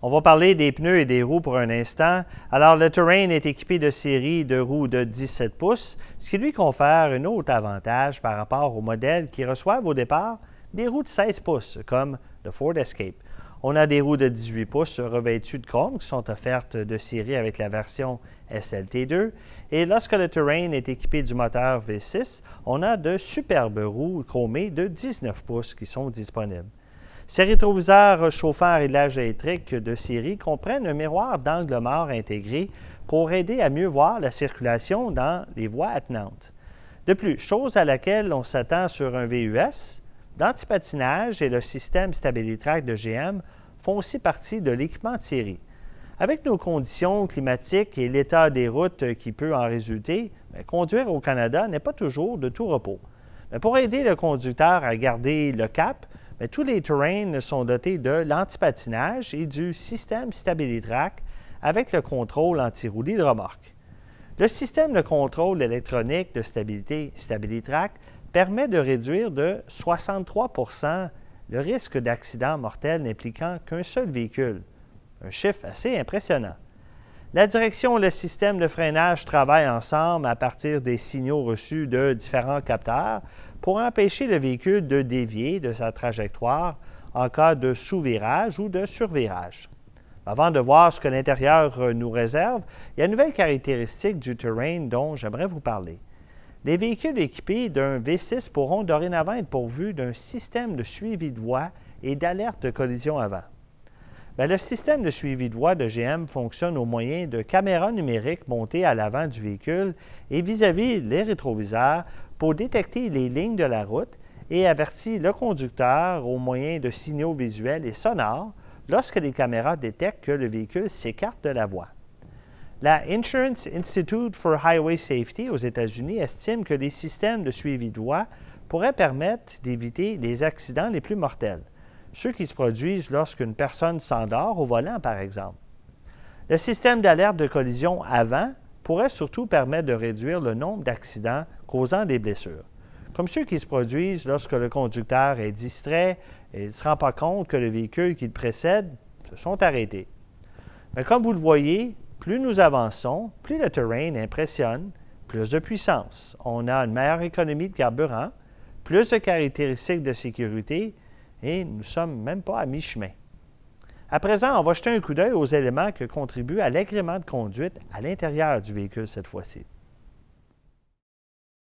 On va parler des pneus et des roues pour un instant. Alors, le Terrain est équipé de série de roues de 17 pouces, ce qui lui confère un autre avantage par rapport aux modèles qui reçoivent au départ des roues de 16 pouces, comme le Ford Escape. On a des roues de 18 pouces revêtues de chrome qui sont offertes de série avec la version SLT2. Et lorsque le Terrain est équipé du moteur V6, on a de superbes roues chromées de 19 pouces qui sont disponibles. Ces rétroviseurs chauffants à réglage électrique de série comprennent un miroir d'angle mort intégré pour aider à mieux voir la circulation dans les voies attenantes. De plus, chose à laquelle on s'attend sur un VUS, l'antipatinage et le système StabiliTrak de GM font aussi partie de l'équipement de série. Avec nos conditions climatiques et l'état des routes qui peut en résulter, conduire au Canada n'est pas toujours de tout repos. Mais pour aider le conducteur à garder le cap, tous les Terrain sont dotés de l'antipatinage et du système StabiliTrak avec le contrôle anti-roulis de remorque. Le système de contrôle électronique de stabilité StabiliTrak permet de réduire de 63 % le risque d'accident mortel n'impliquant qu'un seul véhicule, un chiffre assez impressionnant. La direction et le système de freinage travaillent ensemble à partir des signaux reçus de différents capteurs pour empêcher le véhicule de dévier de sa trajectoire en cas de sous-virage ou de survirage. Avant de voir ce que l'intérieur nous réserve, il y a une nouvelle caractéristique du Terrain dont j'aimerais vous parler. Les véhicules équipés d'un V6 pourront dorénavant être pourvus d'un système de suivi de voie et d'alerte de collision avant. Le système de suivi de voie de GM fonctionne au moyen de caméras numériques montées à l'avant du véhicule et vis-à-vis les rétroviseurs pour détecter les lignes de la route et avertit le conducteur au moyen de signaux visuels et sonores lorsque les caméras détectent que le véhicule s'écarte de la voie. La Insurance Institute for Highway Safety aux États-Unis estime que les systèmes de suivi de voie pourraient permettre d'éviter les accidents les plus mortels, ceux qui se produisent lorsqu'une personne s'endort au volant, par exemple. Le système d'alerte de collision avant pourrait surtout permettre de réduire le nombre d'accidents causant des blessures, comme ceux qui se produisent lorsque le conducteur est distrait et ne se rend pas compte que le véhicule qui le précède se sont arrêtés. Mais comme vous le voyez, plus nous avançons, plus le Terrain impressionne, plus de puissance. On a une meilleure économie de carburant, plus de caractéristiques de sécurité et nous ne sommes même pas à mi-chemin. À présent, on va jeter un coup d'œil aux éléments qui contribuent à l'agrément de conduite à l'intérieur du véhicule cette fois-ci.